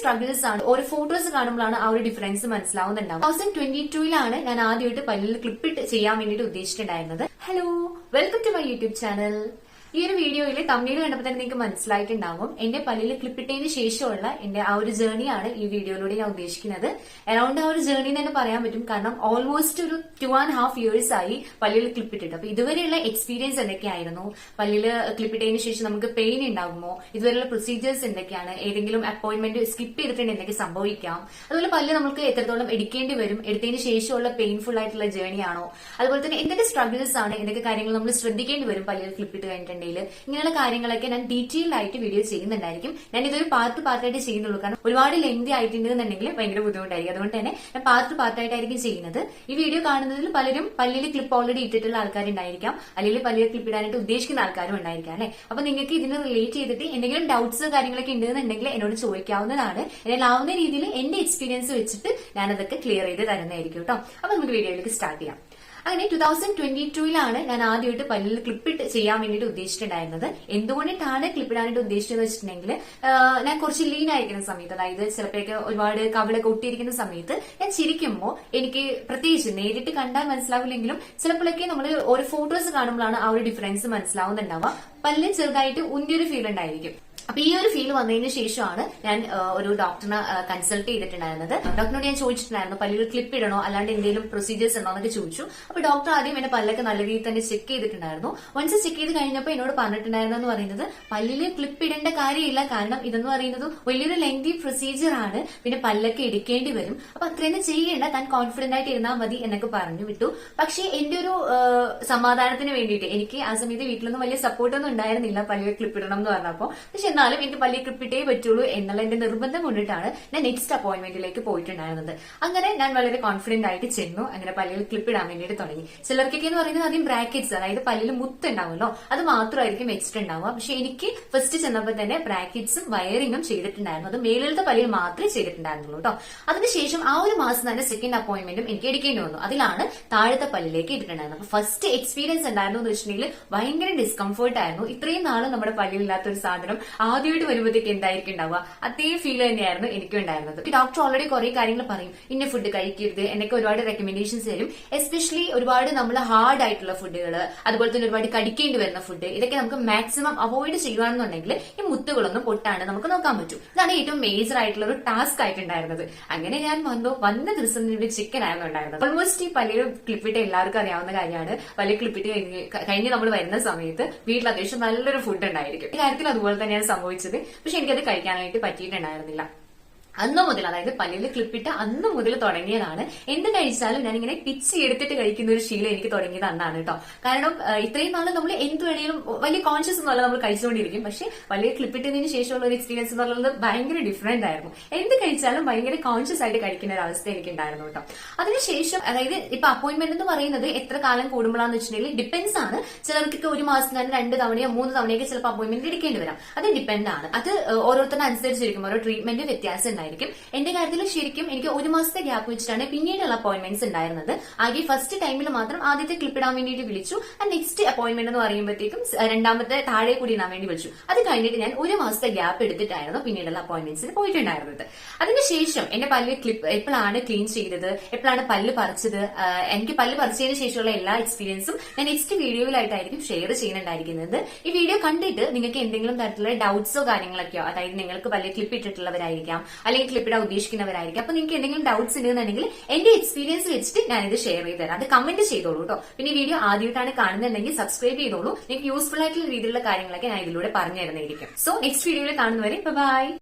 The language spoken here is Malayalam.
സ്ട്രഗിൾസ് ആണ് ഓരോ ഫോട്ടോസ് കാണുമ്പോഴാണ് ആ ഒരു ഡിഫറൻസ് മനസ്സിലാവുന്നുണ്ടാവും. 2022 ഞാൻ ആദ്യമായിട്ട് പല്ലിൽ ക്ലിപ്പിട്ട് ചെയ്യാൻ വേണ്ടിയിട്ട് ഉദ്ദേശിച്ചിട്ടുണ്ടായിരുന്നത്. Hello, welcome to my YouTube channel. ഈ ഒരു വീഡിയോയിൽ തമിഴിൽ കണ്ടപ്പോൾ തന്നെ നിങ്ങൾക്ക് മനസ്സിലായിട്ടുണ്ടാവും എന്റെ പല്ലിൽ ക്ലിപ്പിട്ടതിന് ശേഷമുള്ള എന്റെ ആ ഒരു ജേർണിയാണ് ഈ വീഡിയോയിലൂടെ ഞാൻ ഉദ്ദേശിക്കുന്നത്. അറൌണ്ട് ആ ഒരു ജേർണി തന്നെ പറയാൻ പറ്റും. കാരണം ഓൾമോസ്റ്റ് ഒരു 2.5 years ആയി പല്ലിൽ ക്ലിപ്പിട്ടിട്ട്. അപ്പൊ ഇതുവരെയുള്ള എക്സ്പീരിയൻസ് എന്തൊക്കെയായിരുന്നു, പല്ലിൽ ക്ലിപ്പിട്ടതിന് ശേഷം നമുക്ക് പെയിൻ ഉണ്ടാകുമോ, ഇതുവരെയുള്ള പ്രൊസീജിയേഴ്സ് എന്തൊക്കെയാണ്, ഏതെങ്കിലും അപ്പോയിന്റ്മെന്റ് സ്കിപ്പ് ചെയ്തിട്ടുണ്ട് എന്തൊക്കെ സംഭവിക്കാം, അതുപോലെ പല്ല് നമുക്ക് എത്രത്തോളം എടുക്കേണ്ടി വരും, എടുത്തതിന് ശേഷമുള്ള പെയിൻഫുൾ ആയിട്ടുള്ള ജേർണി ആണോ, അതുപോലെ തന്നെ എന്തൊക്കെ സ്ട്രഗിൾസ് ആണ്, എന്തൊക്കെ കാര്യങ്ങൾ നമ്മൾ ശ്രദ്ധിക്കേണ്ടി വരും പല്ലിൽ ക്ലിപ്പിട്ട് കഴിഞ്ഞിട്ടുണ്ട്. ഇങ്ങനെയുള്ള കാര്യങ്ങളൊക്കെ ഞാൻ ഡീറ്റെയിൽ ആയിട്ട് വീഡിയോ ചെയ്യുന്നുണ്ടായിരിക്കും. ഞാൻ ഇതൊരു പാർട്ടായിട്ട് ചെയ്യുന്നുള്ളൂ. കാരണം ഒരുപാട് ലെങ്തി ആയിട്ടുണ്ടെന്നുണ്ടെങ്കിൽ ഭയങ്കര ബുദ്ധിമുട്ടായിരിക്കും. അതുകൊണ്ട് തന്നെ ഞാൻ പാർട്ടായിട്ടായിരിക്കും ചെയ്യുന്നത്. ഈ വീഡിയോ കാണുന്നതിൽ പലരും പല്ലിൽ ക്ലിപ്പ് ഓൾറെഡി ഇട്ടിട്ടുള്ള ആൾക്കാരുണ്ടായിരിക്കാം, അല്ലെങ്കിൽ പല്ലിൽ ക്ലിപ്പ് ഇടാനായിട്ട് ഉദ്ദേശിക്കുന്ന ആൾക്കാരും ഉണ്ടായിരിക്കാം അല്ലെ. അപ്പൊ നിങ്ങൾക്ക് ഇതിന് റിലേറ്റ് ചെയ്തിട്ട് എന്തെങ്കിലും ഡൗട്ട്സ് കാര്യങ്ങളൊക്കെ ഉണ്ടെന്നുണ്ടെങ്കിൽ എന്നോട് ചോദിക്കാവുന്നതാണ്. എന്നാലാവുന്ന രീതിയിൽ എന്റെ എക്സ്പീരിയൻസ് വെച്ചിട്ട് ഞാൻ അതൊക്കെ ക്ലിയർ ചെയ്ത് തരുന്നതായിരിക്കും കേട്ടോ. അപ്പൊ നമുക്ക് വീഡിയോയിലേക്ക് സ്റ്റാർട്ട് ചെയ്യാം. അങ്ങനെ 2022 ഞാൻ ആദ്യമായിട്ട് പല്ലിൽ ക്ലിപ്പിട്ട് ചെയ്യാൻ വേണ്ടിയിട്ട് ഉദ്ദേശിച്ചിട്ടുണ്ടായിരുന്നത്. എന്തുകൊണ്ടിട്ടാണ് ക്ലിപ്പിടാനായിട്ട് ഉദ്ദേശിച്ചത് വെച്ചിട്ടുണ്ടെങ്കിൽ, ഞാൻ കുറച്ച് ലീൻ ആയിരിക്കുന്ന സമയത്ത്, അതായത് ചിലപ്പോഴൊക്കെ ഒരുപാട് കവിളൊക്കെ ഒട്ടിയിരിക്കുന്ന സമയത്ത് ഞാൻ ചിരിക്കുമ്പോൾ എനിക്ക് പ്രത്യേകിച്ച് നേരിട്ട് കണ്ടാൽ മനസ്സിലാവില്ലെങ്കിലും ചിലപ്പോഴൊക്കെ നമ്മൾ ഓരോ ഫോട്ടോസ് കാണുമ്പോഴാണ് ആ ഒരു ഡിഫറൻസ് മനസ്സിലാവുന്നുണ്ടാവുക. പല്ലിൽ ചെറുതായിട്ട് ഉന്തിയൊരു ഫീൽ ഉണ്ടായിരിക്കും. അപ്പൊ ഈ ഒരു ഫീൽ വന്നതിന് ശേഷമാണ് ഞാൻ ഒരു ഡോക്ടറിനെ കൺസൾട്ട് ചെയ്തിട്ടുണ്ടായിരുന്നത്. ഡോക്ടറിനോട് ഞാൻ ചോദിച്ചിട്ടുണ്ടായിരുന്നു പല്ലിൽ ക്ലിപ്പ് ഇടണോ അല്ലാണ്ട് എന്തെങ്കിലും പ്രൊസീജിയേഴ്സ് ഉണ്ടോ എന്നൊക്കെ ചോദിച്ചു. അപ്പൊ ഡോക്ടർ ആദ്യം എന്നെ പല്ലൊക്കെ നല്ല രീതിയിൽ തന്നെ ചെക്ക് ചെയ്തിട്ടുണ്ടായിരുന്നു. വൺസ് ചെക്ക് ചെയ്ത് കഴിഞ്ഞപ്പോൾ എന്നോട് പറഞ്ഞിട്ടുണ്ടായിരുന്നെന്ന് പറയുന്നത് പല്ലിൽ ക്ലിപ്പ് ഇടേണ്ട കാര്യമില്ല, കാരണം ഇതെന്ന് പറയുന്നത് വലിയൊരു ലെങ്തി പ്രൊസീജിയർ ആണ്, പിന്നെ പല്ലൊക്കെ എടുക്കേണ്ടി വരും, അപ്പൊ അത്രയൊന്നും ചെയ്യേണ്ട, താൻ കോൺഫിഡന്റ് ആയിട്ട് ഇരുന്നാൽ മതി എന്നൊക്കെ പറഞ്ഞു വിട്ടു. പക്ഷേ എന്റെ ഒരു സമാധാനത്തിന് വേണ്ടിയിട്ട് എനിക്ക് ആ സമയത്ത് വീട്ടിലൊന്നും വലിയ സപ്പോർട്ടൊന്നും ഉണ്ടായിരുന്നില്ല പല്ലിൽ ക്ലിപ്പ് ഇടണം എന്ന് പറഞ്ഞപ്പോ. പക്ഷെ എന്നാലും എനിക്ക് പല്ലിൽ ക്ലിപ്പിട്ടേ പറ്റുള്ളൂ എന്നുള്ള എന്റെ നിർബന്ധം കൊണ്ടിട്ടാണ് ഞാൻ നെക്സ്റ്റ് അപ്പോയിന്റ്മെന്റിലേക്ക് പോയിട്ടുണ്ടായിരുന്നത്. അങ്ങനെ ഞാൻ വളരെ കോൺഫിഡന്റ് ആയിട്ട് ചെന്നു. അങ്ങനെ പല്ലിൽ ക്ലിപ്പ് ഇടാൻ വേണ്ടിയിട്ട് തുടങ്ങി. ചിലർക്കൊക്കെ എന്ന് പറയുന്നത് ആദ്യം ബ്രാക്കറ്റ്സ്, അതായത് പല്ലിൽ മുത്ത് ഉണ്ടാവുമല്ലോ, അത് മാത്രമായിരിക്കും എക്സ്ട്രാ ഉണ്ടാവുക. പക്ഷെ എനിക്ക് ഫസ്റ്റ് ചെന്നപ്പോൾ തന്നെ ബ്രാക്കറ്റ്സും വയറിങ്ങും ചെയ്തിട്ടുണ്ടായിരുന്നു. അത് മേളിലത്തെ പല്ലിൽ മാത്രമേ ചെയ്തിട്ടുണ്ടായിരുന്നുള്ളൂ കേട്ടോ. അതിനുശേഷം ആ ഒരു മാസം തന്നെ സെക്കൻഡ് അപ്പോയിന്റ്മെന്റും എനിക്ക് എടുക്കേണ്ടി വന്നു. അതിലാണ് താഴത്തെ പല്ലിലേക്ക് ഇട്ടിട്ടുണ്ടായിരുന്നത്. അപ്പൊ ഫസ്റ്റ് എക്സ്പീരിയൻസ് ഉണ്ടായിരുന്നു എന്ന് വെച്ചിട്ടുണ്ടെങ്കിൽ ഭയങ്കര ഡിസ്കംഫേർട്ട് ആയിരുന്നു. ഇത്രയും നാളും നമ്മുടെ പല്ലിലില്ലാത്ത ഒരു സാധനം ആദ്യമായിട്ട് വരുമ്പോഴത്തേക്ക് എന്തായിരിക്കും ഉണ്ടാവുക, അതേ ഫീൽ തന്നെയായിരുന്നു എനിക്കും ഉണ്ടായിരുന്നത്. ഡോക്ടർ ഓൾറെഡി കുറെ കാര്യങ്ങൾ പറയും, ഇന്ന ഫുഡ് കഴിക്കരുത് എന്നൊക്കെ ഒരുപാട് റെക്കമെൻഡേഷൻസ് തരും. എസ്പെഷ്യലി ഒരുപാട് നമ്മൾ ഹാർഡ് ആയിട്ടുള്ള ഫുഡുകൾ, അതുപോലെ തന്നെ ഒരുപാട് കടിക്കേണ്ടി വരുന്ന ഫുഡ്, ഇതൊക്കെ നമുക്ക് മാക്സിമം അവോയ്ഡ് ചെയ്യുകയാണെന്നുണ്ടെങ്കിൽ ഈ മുത്തുകളൊന്നും പൊട്ടാണ്ട് നമുക്ക് നോക്കാൻ പറ്റും. ഇതാണ് ഏറ്റവും മേജർ ആയിട്ടുള്ള ഒരു ടാസ്ക് ആയിട്ടുണ്ടായിരുന്നത്. അങ്ങനെ ഞാൻ വന്ന ദിവസം ചിക്കൻ ആയിരുന്നു ഉണ്ടായിരുന്നത്. ഓൾമോസ്റ്റ് ഈ പല്ലിൽ ക്ലിപ്പിട്ട് എല്ലാവർക്കും അറിയാവുന്ന കാര്യമാണ്. പല്ലിൽ ക്ലിപ്പിട്ട് കഴിഞ്ഞ് നമ്മൾ വരുന്ന സമയത്ത് വീട്ടിൽ അത്യാവശ്യം നല്ലൊരു ഫുഡ് ഉണ്ടായിരിക്കും. ഈ കാര്യത്തിൽ അതുപോലെ തന്നെയാണ് സംഭവിച്ചത്. പക്ഷെ എനിക്കത് കഴിക്കാനായിട്ട് പറ്റിയിട്ടുണ്ടായിരുന്നില്ല. അന്ന് മുതൽ, അതായത് പല്ലിൽ ക്ലിപ്പിട്ട് അന്ന് മുതൽ തുടങ്ങിയതാണ്. എന്ത് കഴിച്ചാലും ഞാൻ ഇങ്ങനെ പിച്ചി എടുത്തിട്ട് കഴിക്കുന്ന ഒരു ശീലം എനിക്ക് തുടങ്ങിയത് അന്നാണ് കേട്ടോ. കാരണം ഇത്രയും നാളെ നമ്മൾ എന്ത് വേണേലും വലിയ കോൺഷ്യസ് ഒന്നുമല്ല നമ്മൾ കഴിച്ചുകൊണ്ടിരിക്കും. പക്ഷെ പല്ലിൽ ക്ലിപ്പിട്ടതിന് ശേഷമുള്ള ഒരു എക്സ്പീരിയൻസ് എന്ന് പറയുന്നത് ഭയങ്കര ഡിഫറെന്റ് ആയിരുന്നു. എന്ത് കഴിച്ചാലും ഭയങ്കര കോൺഷ്യസ് ആയിട്ട് കഴിക്കുന്ന ഒരു അവസ്ഥ എനിക്ക് ഉണ്ടായിരുന്നു കേട്ടോ. അതിനുശേഷം, അതായത് ഇപ്പൊ അപ്പോയിന്റ്മെന്റ് എന്ന് പറയുന്നത് എത്ര കാലം കൂടുമ്പോഴാന്ന് വെച്ചിട്ടുണ്ടെങ്കിൽ ഡിപ്പെൻസ് ആണ്. ചിലർക്കൊക്കെ ഒരു മാസം തന്നെ 2 തവണയോ 3 തവണയൊക്കെ ചിലപ്പോൾ അപ്പോയിന്റ്മെന്റ് എടുക്കേണ്ടി വരാം. അത് ഡിപ്പെൻഡ് ആണ്. അത് ഓരോരുത്തരുടെ അനുസരിച്ചിരിക്കും, ഓരോ ട്രീറ്റ്മെന്റ് വ്യത്യാസം ഉണ്ടായിരിക്കും. എന്റെ കാര്യത്തിൽ ശരിക്കും എനിക്ക് 1 മാസത്തെ ഗ്യാപ്പ് വെച്ചിട്ടാണ് പിന്നീടുള്ള അപ്പോയിന്റ്മെന്റ്സ് ഉണ്ടായിരുന്നത്. ആകെ ഫസ്റ്റ് ടൈമിൽ മാത്രം ആദ്യത്തെ ക്ലിപ്പ് ഇടാൻ വേണ്ടിയിട്ട് വിളിച്ചു. നെക്സ്റ്റ് അപ്പോയിന്റ്മെന്റ് എന്ന് പറയുമ്പോഴത്തേക്കും രണ്ടാമത്തെ താഴെ കൂടി ഇടാൻ വേണ്ടി വിളിച്ചു. അത് കഴിഞ്ഞിട്ട് ഞാൻ 1 മാസത്തെ ഗ്യാപ്പ് എടുത്തിട്ടായിരുന്നു പിന്നീടുള്ള അപ്പോയിന്റ്മെന്റ്സിന് പോയിട്ടുണ്ടായിരുന്നത്. അതിനുശേഷം എന്റെ പല്ല് ക്ലിപ്പ് എപ്പോഴാണ് ക്ലീൻ ചെയ്തത്, എപ്പോഴാണ് പല്ല് പറിച്ചത്, എനിക്ക് പല്ല് പറിച്ചതിന് ശേഷമുള്ള എല്ലാ എക്സ്പീരിയൻസും ഞാൻ നെക്സ്റ്റ് വീഡിയോയിലായിട്ടായിരിക്കും ഷെയർ ചെയ്യുന്നുണ്ടായിരിക്കുന്നത്. ഈ വീഡിയോ കണ്ടിട്ട് നിങ്ങൾക്ക് എന്തെങ്കിലും തരത്തിലുള്ള ഡൗട്ട്സോ കാര്യങ്ങളൊക്കെയോ, അതായത് നിങ്ങൾക്ക് പല്ല് ക്ലിപ്പ് ഇട്ടിട്ടുള്ളവരായിരിക്കാം, അല്ലെങ്കിൽ ക്ലിപ്പിടാൻ ഉദ്ദേശിക്കുന്നവരായിരിക്കും. അപ്പൊ നിങ്ങൾക്ക് എന്തെങ്കിലും ഡൗട്ട്സ് ഉണ്ടെന്നുണ്ടെങ്കിൽ എന്റെ എക്സ്പീരിയൻസ് വെച്ചിട്ട് ഞാനിത് ഷെയർ ചെയ്ത് തരാം. അത് കമന്റ് ചെയ്തോളൂ കേട്ടോ. പിന്നെ വീഡിയോ ആദ്യമായിട്ടാണ് കാണുന്നുണ്ടെങ്കിൽ സബ്സ്ക്രൈബ് ചെയ്തോളൂ. നിങ്ങൾക്ക് യൂസ്ഫുൾ ആയിട്ടുള്ള രീതിയിലുള്ള കാര്യങ്ങളൊക്കെ ഞാൻ ഇതിലൂടെ പറഞ്ഞു തരുന്നതായിരിക്കും. സോ നെക്സ്റ്റ് വീഡിയോയിൽ കാണുന്നവരെ ബൈ.